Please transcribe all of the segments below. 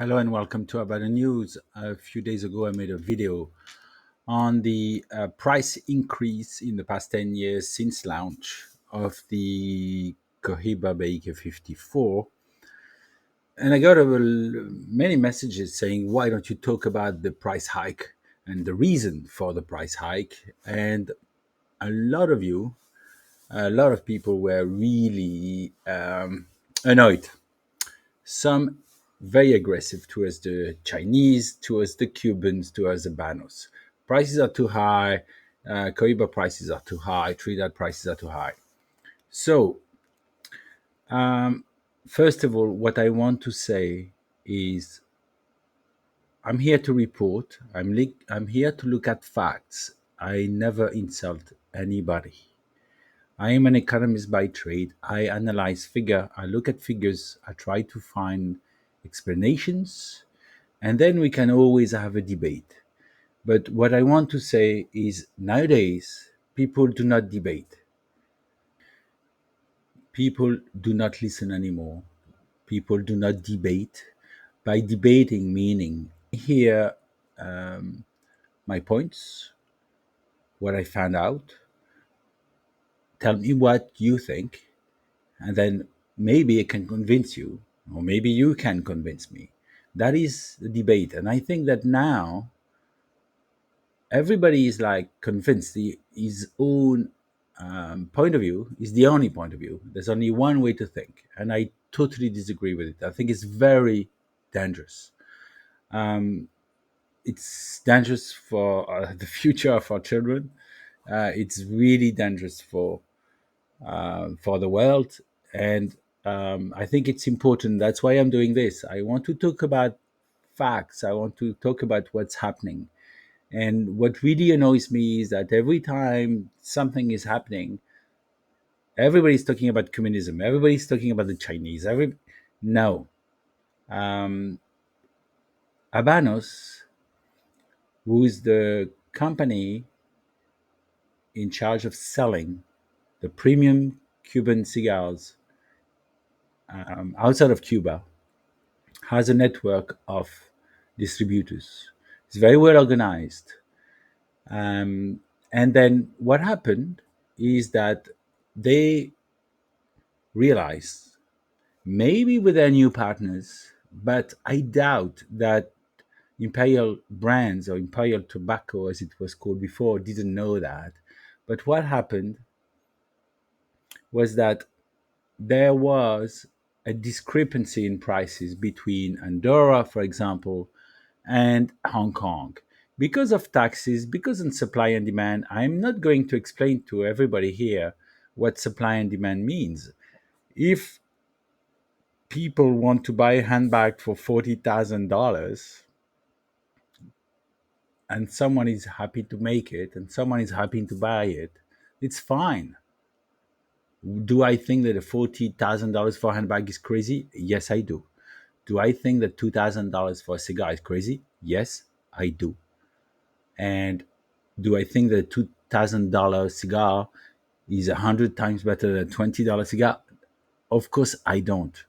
Hello and welcome to Habano News. A few days ago, I made a video on the price increase in the past 10 years since launch of the Cohiba by 54. And I got many messages saying, why don't you talk about the price hike and the reason for the price hike? And a lot of you, a lot of people were really annoyed. Some very aggressive towards the Chinese, towards the Cubans, towards the Habanos. Prices are too high. Cohiba prices are too high. Trinidad prices are too high. So, um, first of all, what I want to say is I'm here to report. I'm here to look at facts. I never insult anybody. I am an economist by trade. I analyze figure. I look at figures. I try to find explanations, and then we can always have a debate. But what I want to say is nowadays, people do not debate. People do not listen anymore. People do not debate. By debating, meaning hear my points, what I found out, tell me what you think, and then maybe I can convince you, or maybe you can convince me. That is the debate. And I think that now everybody is like convinced his own point of view is the only point of view. There's only one way to think, and I totally disagree with it. I think it's very dangerous. Um, it's dangerous for the future of our children. It's really dangerous for the world, and I think it's important. That's why I'm doing this. I want to talk about facts. I want to talk about what's happening. And what really annoys me is that every time something is happening, everybody's talking about communism. Everybody's talking about the Chinese. No, um, Habanos, who is the company in charge of selling the premium Cuban cigars outside of Cuba, has a network of distributors. It's very well organized. And then what happened is that they realized, maybe with their new partners, but I doubt that Imperial Brands or Imperial Tobacco, as it was called before, didn't know that. But what happened was that there was a discrepancy in prices between Andorra, for example, and Hong Kong. Because of taxes, because of supply and demand, I'm not going to explain to everybody here what supply and demand means. If people want to buy a handbag for $40,000 and someone is happy to make it and someone is happy to buy it, it's fine. Do I think that a $40,000 for a handbag is crazy? Yes, I do. Do I think that $2,000 for a cigar is crazy? Yes, I do. And do I think that a $2,000 cigar is 100 times better than a $20 cigar? Of course, I don't.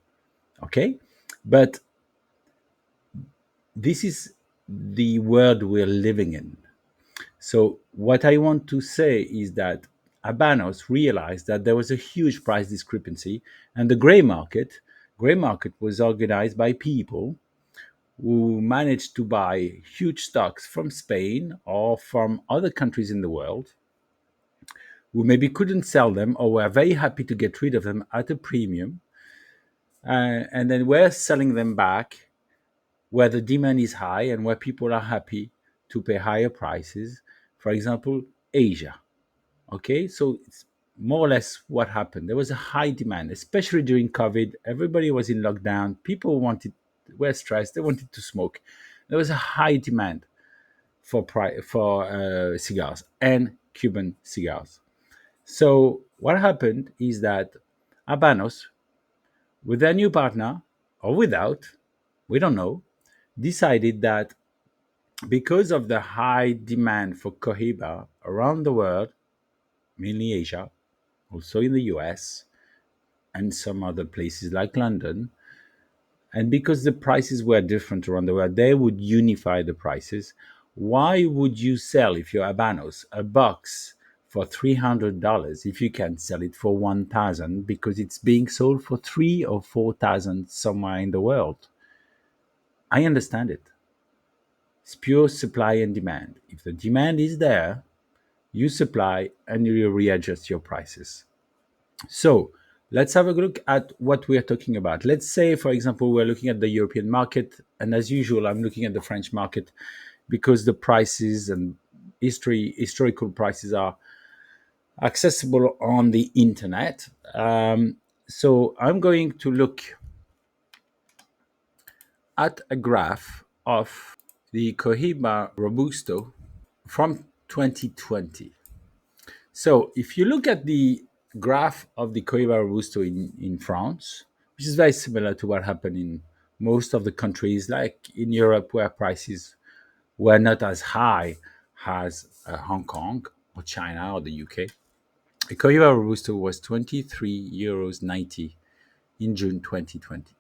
Okay? But this is the world we're living in. So, what I want to say is that Habanos realized that there was a huge price discrepancy, and the gray market was organized by people who managed to buy huge stocks from Spain or from other countries in the world, who maybe couldn't sell them or were very happy to get rid of them at a premium, and then were selling them back where the demand is high and where people are happy to pay higher prices. For example, Asia. Okay, so it's more or less what happened. There was a high demand, especially during COVID. Everybody was in lockdown. People were stressed. They wanted to smoke. There was a high demand for cigars and Cuban cigars. So what happened is that Habanos, with their new partner or without, we don't know, decided that because of the high demand for Cohiba around the world, mainly Asia, also in the US, and some other places like London, And because the prices were different around the world, they would unify the prices. Why would you sell, if you're Habanos, a box for $300 if you can sell it for 1,000 because it's being sold for 3 or 4,000 somewhere in the world? I understand it. It's pure supply and demand. If the demand is there, you supply and you readjust your prices. So let's have a look at what we are talking about. Let's say, for example, we're looking at the European market, and as usual, I'm looking at the French market because the prices and historical prices are accessible on the internet. So I'm going to look at a graph of the Cohiba Robusto from 2020. So if you look at the graph of the Cohiba Robusto in France, which is very similar to what happened in most of the countries, like in Europe, where prices were not as high as Hong Kong or China or the UK. The Cohiba Robusto was 23 euros 90 in June 2020.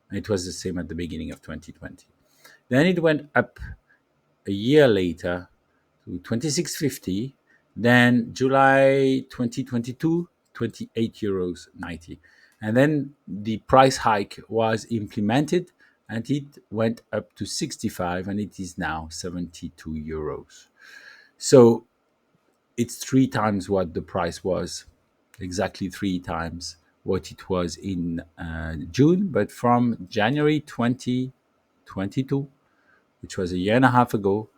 And it was the same at the beginning of 2020. Then it went up a year later to 26.50. Then July 2022, 28 euros 90. And then the price hike was implemented and it went up to 65 and it is now 72 euros. So it's three times what the price was, exactly three times what it was in June. But from January 2022, which was a year and a half ago,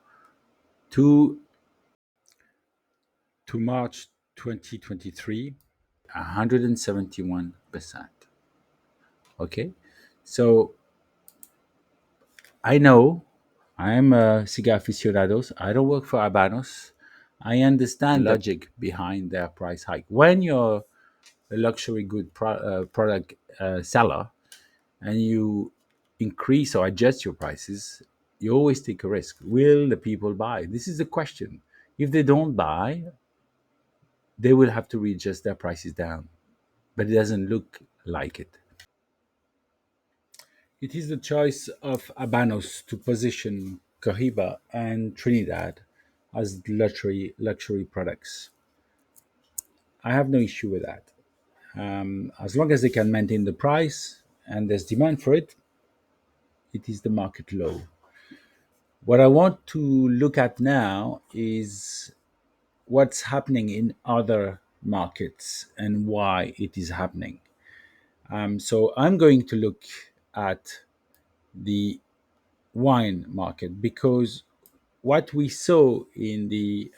to March 2023, 171%. Okay, so I know I'm a cigar aficionado. I don't work for Habanos. I understand the logic behind their price hike. When you're a luxury good product seller and you increase or adjust your prices, you always take a risk. Will the people buy? This is the question. If they don't buy, they will have to readjust their prices down. But it doesn't look like it. It is the choice of Habanos to position Cohiba and Trinidad as luxury products. I have no issue with that. As long as they can maintain the price and there's demand for it, it is the market low. What I want to look at now is what's happening in other markets and why it is happening. So I'm going to look at the wine market because what we saw in the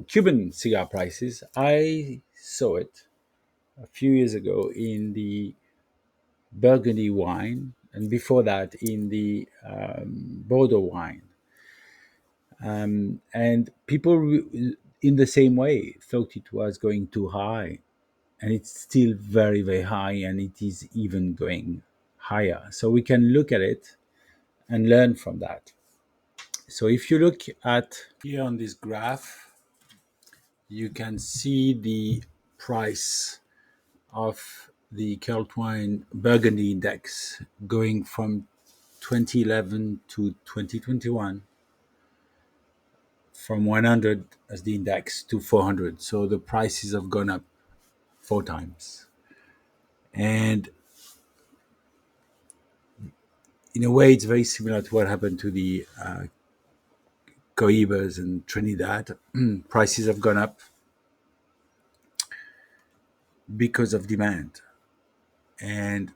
Cuban cigar prices, I saw it a few years ago in the Burgundy wine, and before that in the Bordeaux wine. And people in the same way thought it was going too high, and it's still very, very high, and it is even going higher. So we can look at it and learn from that. So if you look at here on this graph, you can see the price of the Celt Wine Burgundy Index going from 2011 to 2021, from 100 as the index to 400. So the prices have gone up four times. And in a way, it's very similar to what happened to the Cohibas and Trinidad. Prices have gone up because of demand. And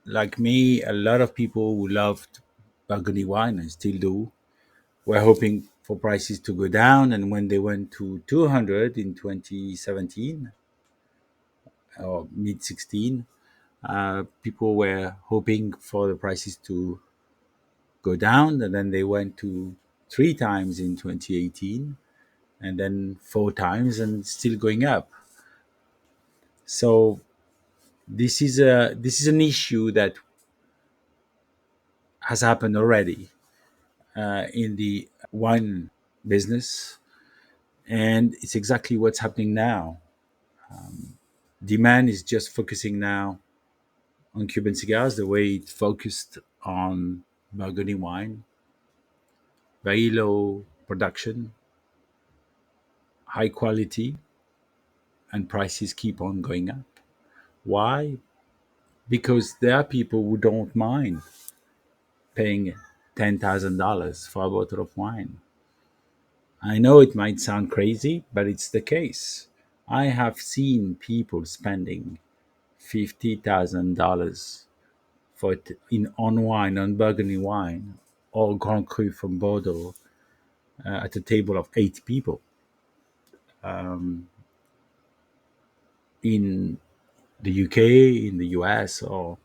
like me, a lot of people who loved Burgundy wine and still do were hoping for prices to go down. And when they went to 200 in 2017 or mid 16, people were hoping for the prices to go down. And then they went to three times in 2018 and then four times and still going up. So this is an issue that has happened already in the wine business, and it's exactly what's happening now. Demand is just focusing now on Cuban cigars, the way it focused on Burgundy wine, very low production, high quality, and prices keep on going up. Why? Because there are people who don't mind paying $10,000 for a bottle of wine. I know it might sound crazy, but it's the case. I have seen people spending $50,000 for it in on wine, on Burgundy wine, or Grand Cru from Bordeaux, at a table of 8 people in the UK, in the US, or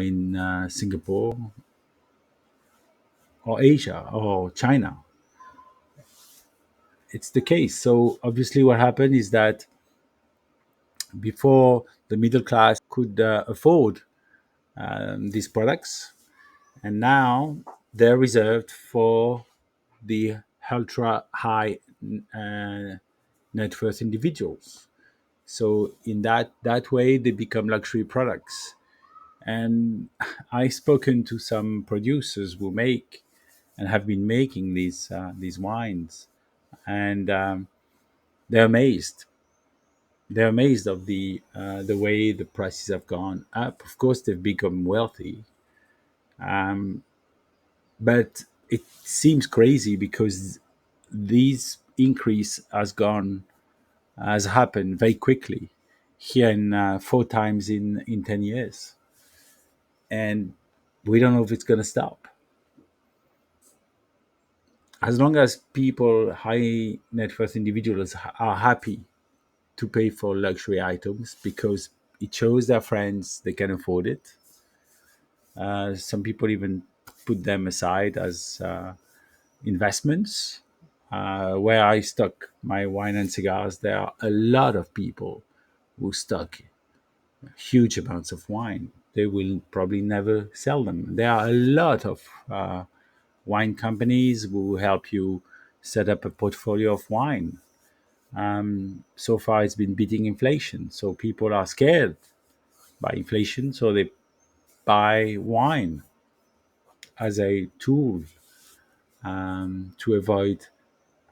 in Singapore, or Asia, or China. It's the case. So obviously, what happened is that before the middle class could afford these products, and now they're reserved for the ultra high uh, net worth individuals. So in that way, they become luxury products. And I've spoken to some producers who make and have been making these wines, and they're amazed. They're amazed of the way the prices have gone up. Of course, they've become wealthy, um, but it seems crazy because this increase has happened very quickly here in 4 times in 10 years, and we don't know if it's going to stop. As long as people, high net worth individuals, are happy to pay for luxury items because it shows their friends they can afford it. Some people even put them aside as investments. Where I stock my wine and cigars, there are a lot of people who stock huge amounts of wine. They will probably never sell them. There are a lot of wine companies who help you set up a portfolio of wine. So far, it's been beating inflation. So people are scared by inflation, so they buy wine as a tool to avoid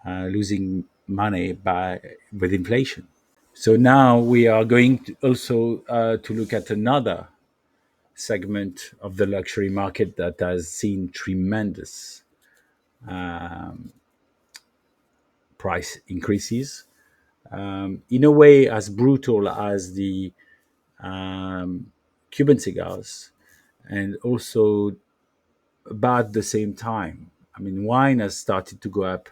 losing money by with inflation. So now we are going to also to look at another segment of the luxury market that has seen tremendous price increases, in a way as brutal as the Cuban cigars, and also about the same time. I mean, wine has started to go up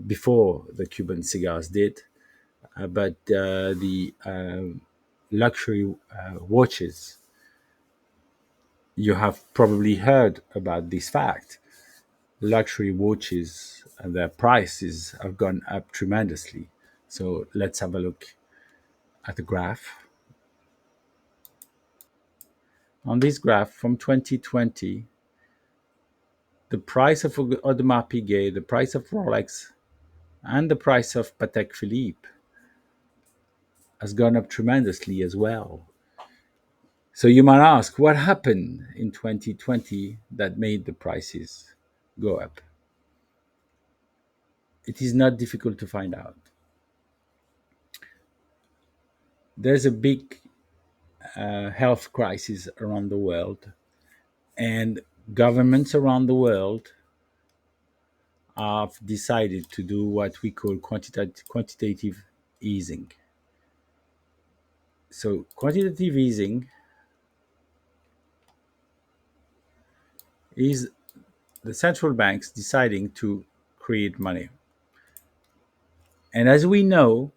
before the Cuban cigars did, but the luxury watches, you have probably heard about this fact. Luxury watches, their prices have gone up tremendously. So let's have a look at the graph. On this graph from 2020, the price of Audemars Piguet, the price of Rolex, and the price of Patek Philippe has gone up tremendously as well. So you might ask, what happened in 2020 that made the prices go up? It is not difficult to find out. There's a big health crisis around the world, and governments around the world have decided to do what we call quantitative easing. So, quantitative easing is the central banks deciding to create money. And as we know,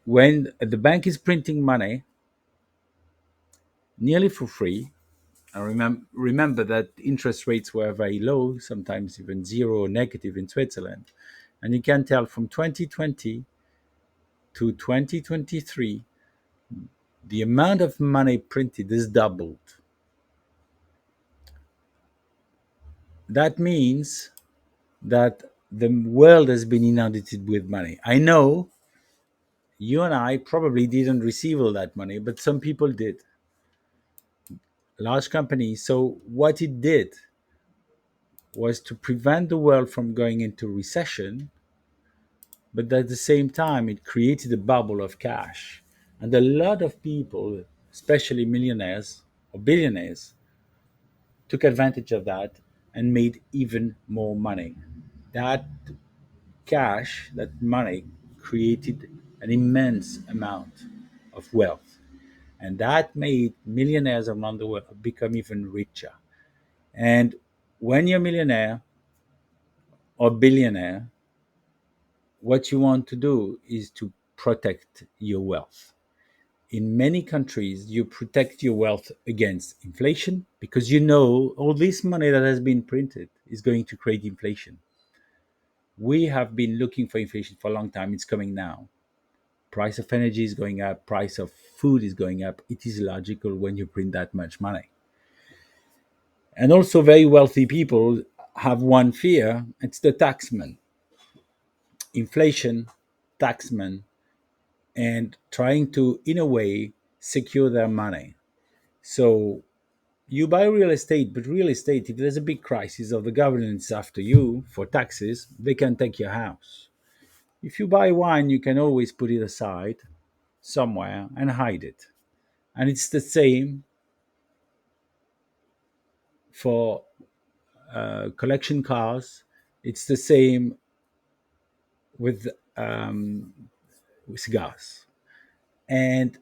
when the bank is printing money nearly for free, and remember that interest rates were very low, sometimes even zero or negative in Switzerland. And you can tell from 2020 to 2023, the amount of money printed is doubled. That means that the world has been inundated with money. I know You and I probably didn't receive all that money, but some people did, large companies. So what it did was to prevent the world from going into recession, but at the same time, it created a bubble of cash. And a lot of people, especially millionaires or billionaires, took advantage of that and made even more money. That cash, that money, created an immense amount of wealth. And that made millionaires around the world become even richer. And when you're a millionaire or billionaire, what you want to do is to protect your wealth. In many countries, you protect your wealth against inflation because you know all this money that has been printed is going to create inflation. We have been looking for inflation for a long time. It's coming now. Price of energy is going up, price of food is going up. It is logical when you print that much money. And also, very wealthy people have one fear, it's the taxman. Inflation, taxman, and trying to, in a way, secure their money. So you buy real estate, but real estate, if there's a big crisis of the government is after you for taxes, they can take your house. If you buy wine, you can always put it aside somewhere and hide it. And it's the same for collection cars. It's the same with cigars. And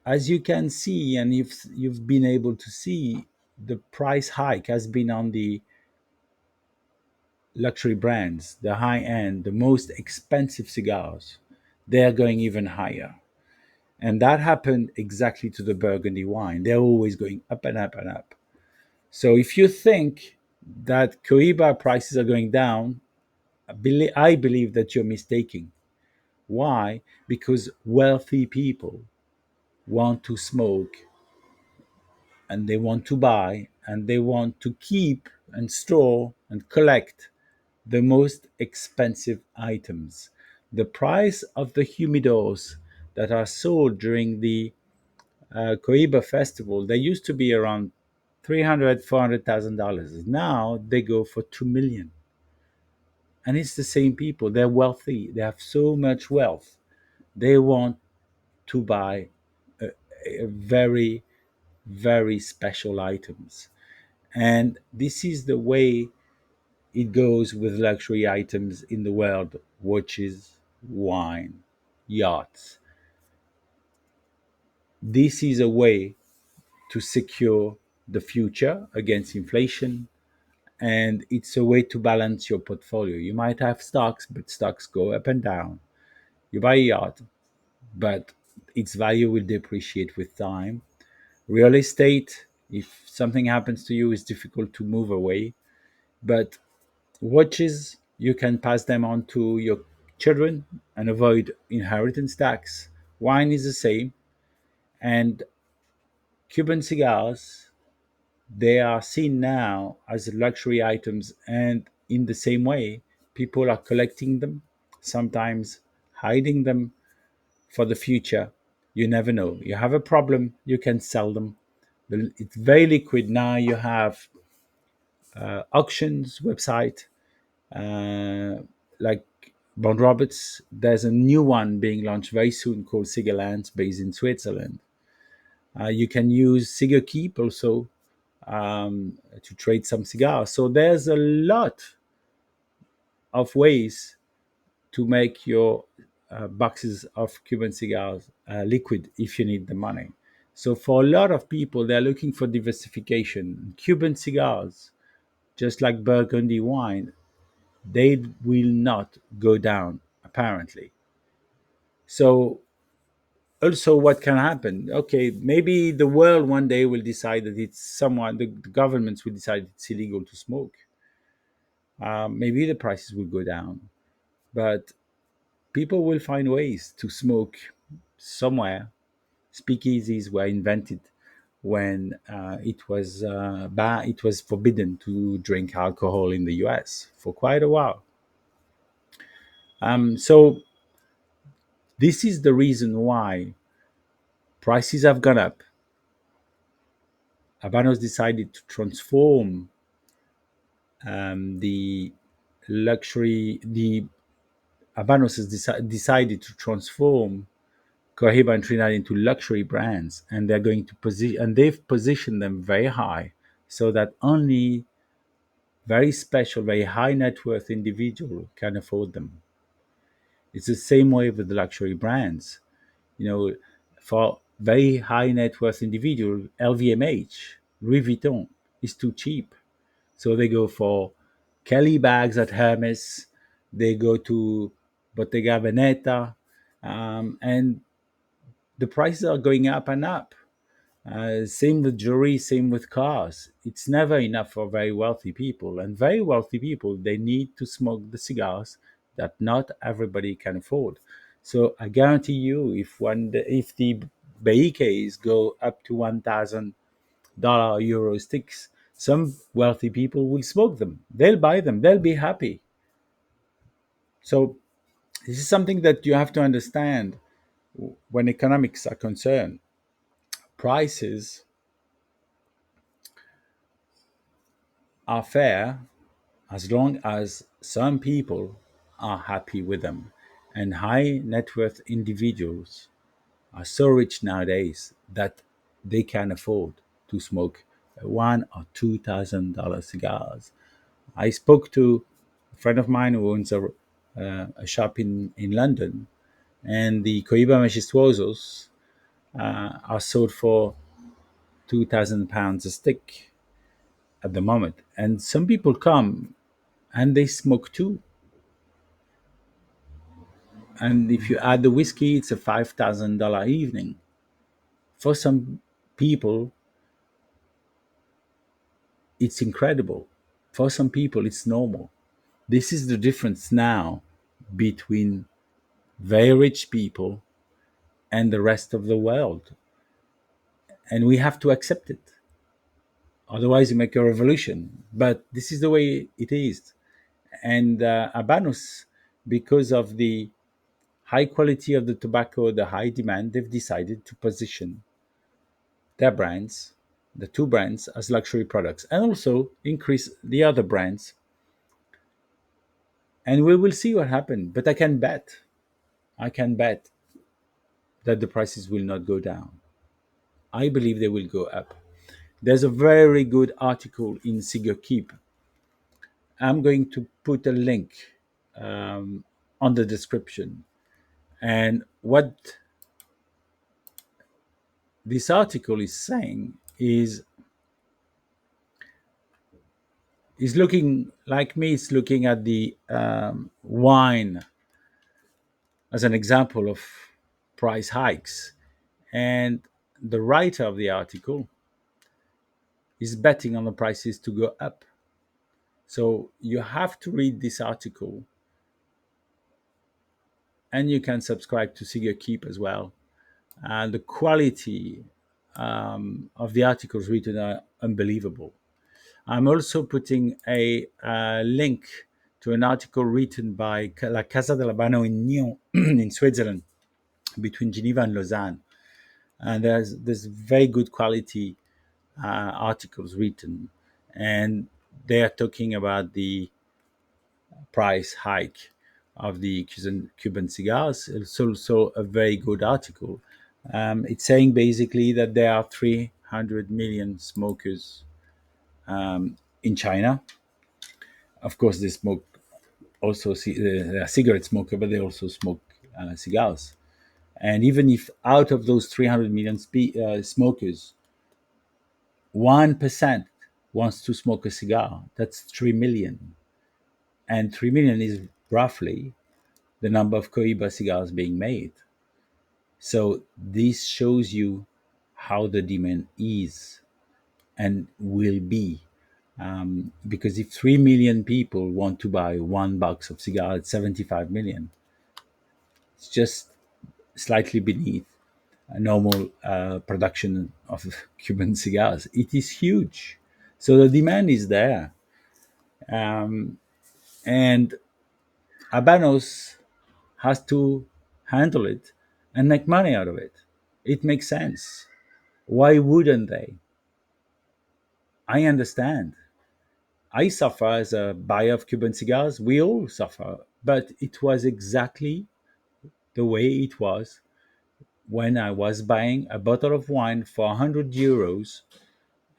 as you can see, and you've been able to see, the price hike has been on the luxury brands, the high end, the most expensive cigars. They're going even higher. And that happened exactly to the Burgundy wine. They're always going up and up and up. So if you think that Cohiba prices are going down, I believe that you're mistaking. Why? Because wealthy people want to smoke and they want to buy and they want to keep and store and collect the most expensive items. The price of the humidors that are sold during the Cohiba festival, they used to be around 300, $400,000. Now they go for 2 million. And it's the same people. They're wealthy. They have so much wealth. They want to buy a very, very special items. And this is the way it goes with luxury items in the world: watches, wine, yachts. This is a way to secure the future against inflation, and it's a way to balance your portfolio. You might have stocks, but stocks go up and down. You buy a yacht, but its value will depreciate with time. Real estate, if something happens to you, is difficult to move away. But watches, you can pass them on to your children and avoid inheritance tax. Wine is the same. And Cuban cigars, they are seen now as luxury items. And in the same way, people are collecting them, sometimes hiding them for the future. You never know. You have a problem, you can sell them. It's very liquid now. You have auctions website uh, like Bond Roberts. There's a new one being launched very soon called Cigarland, based in Switzerland. You can use Cigar Keep also to trade some cigars. So there's a lot of ways to make your boxes of Cuban cigars liquid if you need the money. So for a lot of people, they're looking for diversification. Cuban cigars, just like Burgundy wine, they will not go down apparently. So also, what can happen? Okay, maybe the world one day will decide that it's someone, the governments will decide it's illegal to smoke. Maybe the prices will go down, but people will find ways to smoke somewhere. Speakeasies were invented when it was forbidden to drink alcohol in the US for quite a while. So This is the reason why prices have gone up. Habanos decided to transform the luxury. The Habanos has decided to transform Cohiba and Trinidad into luxury brands, and they're going to position, and they've positioned them very high, so that only very special, very high net worth individual can afford them. It's the same way with the luxury brands. You know, for very high net worth individual, LVMH, Louis Vuitton is too cheap. So they go for Kelly bags at Hermes, they go to Bottega Veneta, and the prices are going up and up. Same with jewelry, same with cars. It's never enough for very wealthy people. And very wealthy people, they need to smoke the cigars that not everybody can afford. So I guarantee you, if the BIKs go up to $1,000 Euro sticks, some wealthy people will smoke them. They'll buy them. They'll be happy. So this is something that you have to understand when economics are concerned. Prices are fair as long as some people are happy with them. And high net worth individuals are so rich nowadays that they can afford to smoke $1 or $2,000 cigars. I spoke to a friend of mine who owns a shop in London, and the Cohiba Majestuosos are sold for £2,000 a stick at the moment. And some people come and they smoke too. And if you add the whiskey, it's a $5,000 evening. For some people, it's incredible. For some people, it's normal. This is the difference now between very rich people and the rest of the world. And we have to accept it. Otherwise, you make a revolution. But this is the way it is. And Habanos, because of the high quality of the tobacco, the high demand, they've decided to position their brands, the two brands, as luxury products, and also increase the other brands. And we will see what happens. But I can bet that the prices will not go down. I believe they will go up. There's a very good article in Cigar Keep. I'm going to put a link um, on the description. And what this article is saying is looking like me. It's looking at the wine as an example of price hikes. And the writer of the article is betting on the prices to go up. So you have to read this article, and you can subscribe to Cigar Keep as well. And the quality of the articles written are unbelievable. I'm also putting a link to an article written by La Casa del Habano in Nyon in Switzerland, between Geneva and Lausanne. And there's very good quality articles written, and they are talking about the price hike of the Cuban cigars. It's also a very good article. It's saying basically that there are 300 million smokers in China. Of course, they smoke also they are cigarette smoker, but they also smoke cigars. And even if out of those 300 million smokers, 1% wants to smoke a cigar, that's 3 million. And 3 million is roughly the number of Cohiba cigars being made. So this shows you how the demand is and will be. Because if 3 million people want to buy one box of cigars, it's 75 million. It's just slightly beneath a normal production of Cuban cigars. It is huge. So the demand is there. And Habanos has to handle it, and make money out of it. It makes sense. Why wouldn't they? I understand. I suffer as a buyer of Cuban cigars. We all suffer. But it was exactly the way it was when I was buying a bottle of wine for 100 euros,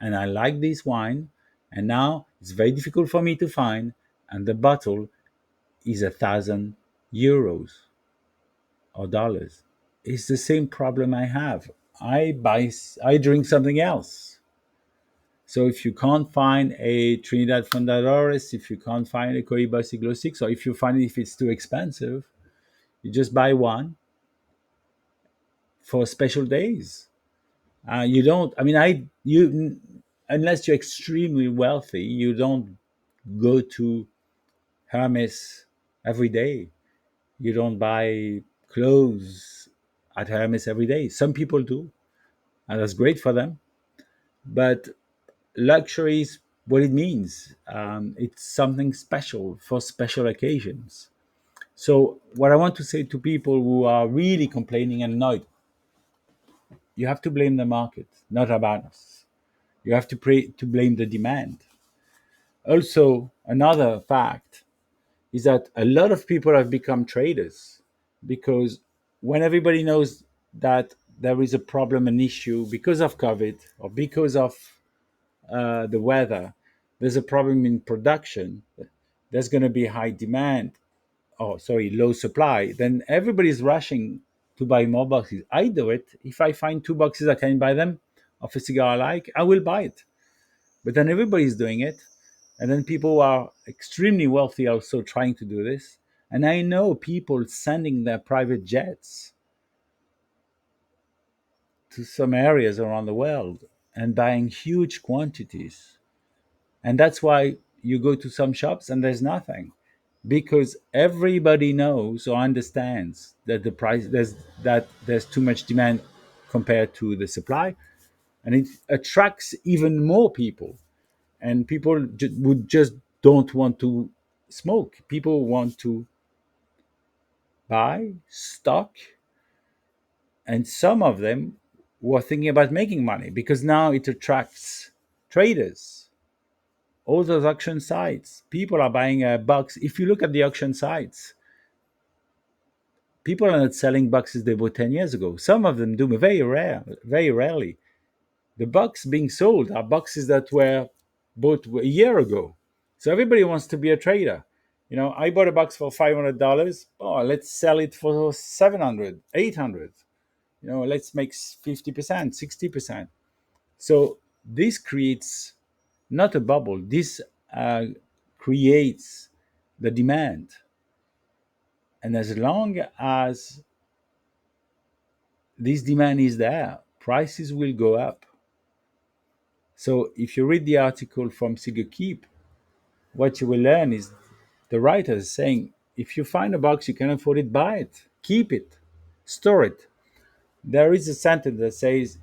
and I like this wine, and now it's very difficult for me to find, and the bottle is 1,000 euros or dollars. It's the same problem I have. I drink something else. So if you can't find a Trinidad Fundadores, if you can't find a Cohiba Siglo 6, or if you find it if it's too expensive, you just buy one for special days. You don't. I mean, unless you're extremely wealthy, you don't go to Hermes every day. You don't buy clothes at Hermes every day. Some people do, and that's great for them. But luxury is what it means. It's something special for special occasions. So, what I want to say to people who are really complaining and annoyed, you have to blame the market, not Habanos. You have to blame the demand. Also, another fact is that a lot of people have become traders because when everybody knows that there is a problem, an issue because of COVID or because of the weather, there's a problem in production, there's going to be high demand, low supply, then everybody's rushing to buy more boxes. I do it. If I find 2 boxes, I can buy them of a cigar I like, I will buy it. But then everybody's doing it. And then people who are extremely wealthy are also trying to do this. And I know people sending their private jets to some areas around the world and buying huge quantities. And that's why you go to some shops and there's nothing. Because everybody knows or understands that there's too much demand compared to the supply, and it attracts even more people. And people would just don't want to smoke. People want to buy stock, and some of them were thinking about making money because now it attracts traders. All those auction sites, people are buying a box. If you look at the auction sites, people are not selling boxes they bought 10 years ago. Some of them do, but very rarely. The box being sold are boxes that were bought a year ago. So everybody wants to be a trader. I bought a box for $500. Oh, let's sell it for 700, 800. Let's make 50%, 60%. So this creates not a bubble. This creates the demand. And as long as this demand is there, prices will go up. So if you read the article from Cigar Keep, what you will learn is the writer is saying, if you find a box you can afford it, buy it, keep it, store it. There is a sentence that says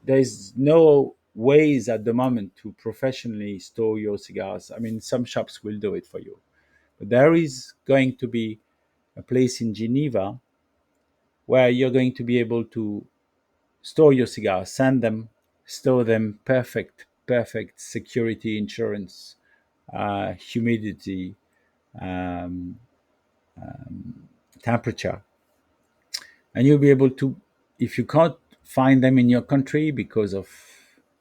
there is no ways at the moment to professionally store your cigars. I mean, some shops will do it for you. But there is going to be a place in Geneva where you're going to be able to store your cigars, send them, store them, perfect security, insurance, humidity, um, temperature, and you'll be able to, if you can't find them in your country because of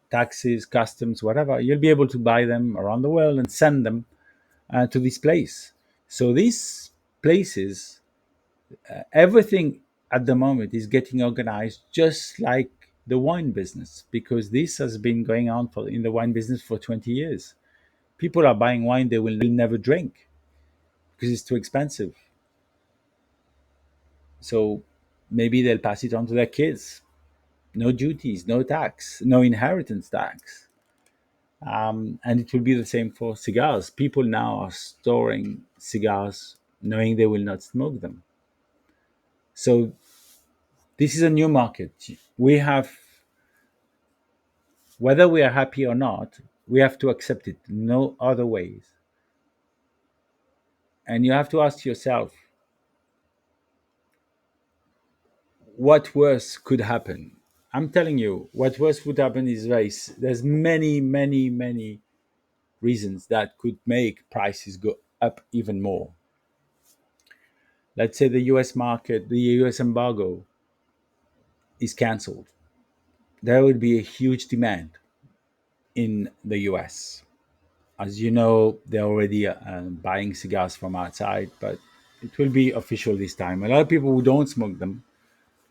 taxes, customs, whatever, you'll be able to buy them around the world and send them to this place. So these places, everything at the moment is getting organized just like the wine business, because this has been going on in the wine business for 20 years. People are buying wine they will never drink because it's too expensive. So maybe they'll pass it on to their kids. No duties, no tax, no inheritance tax. And it will be the same for cigars. People now are storing cigars knowing they will not smoke them. So this is a new market. We have, whether we are happy or not, we have to accept it. No other ways. And you have to ask yourself, what worse could happen? I'm telling you, what worse would happen is race. There's many reasons that could make prices go up even more. Let's say the US market, the US embargo is cancelled. There would be a huge demand in the US. As you know, they're already buying cigars from outside, but it will be official this time. A lot of people who don't smoke them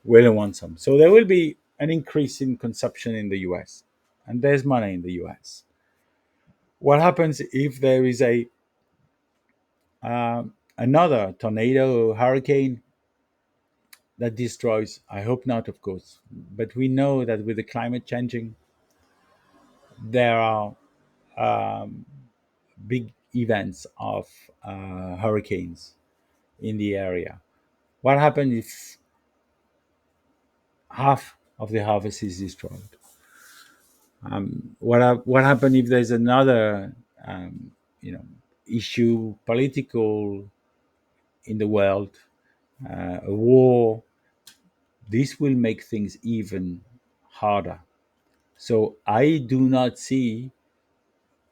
will want some. So there will be an increase in consumption in the US, and there's money in the US. What happens if there is a another tornado or hurricane that destroys? I hope not, of course, but we know that with the climate changing, there are big events of hurricanes in the area. What happens if half of the harvest is destroyed? What happens if there's another, you know, issue, political in the world, a war? This will make things even harder. So I do not see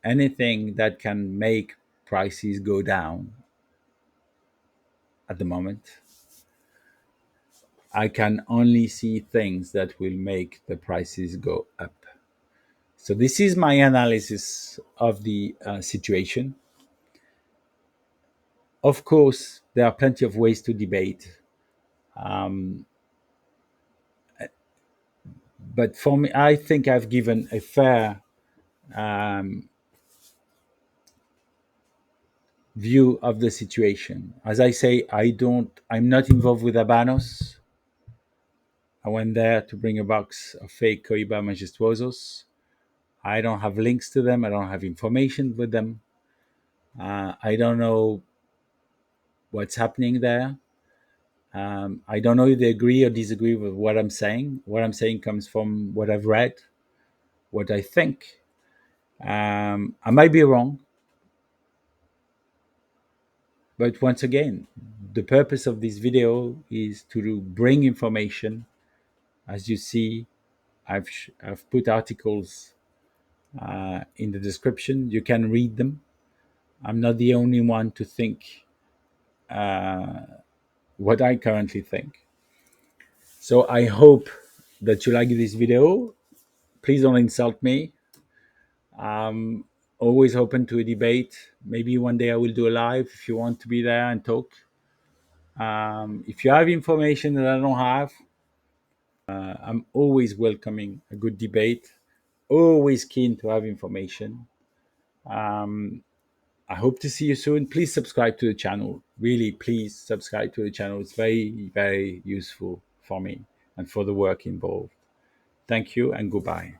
anything that can make prices go down at the moment. I can only see things that will make the prices go up. So this is my analysis of the situation. Of course, there are plenty of ways to debate, but for me, I think I've given a fair view of the situation. As I say, I'm not involved with Habanos. I went there to bring a box of fake Cohiba majestuosos. I don't have links to them. I don't have information with them. I don't know what's happening there. I don't know if they agree or disagree with what I'm saying. What I'm saying comes from what I've read, what I think. I might be wrong, but once again, the purpose of this video is to bring information. As you see, I've put articles in the description. You can read them. I'm not the only one to think what I currently think. So I hope that you like this video. Please don't insult me. Always open to a debate. Maybe one day I will do a live if you want to be there and talk. If you have information that I don't have, I'm always welcoming a good debate. Always keen to have information. I hope to see you soon. Please subscribe to the channel. Really, please subscribe to the channel. It's very useful for me and for the work involved. Thank you and goodbye.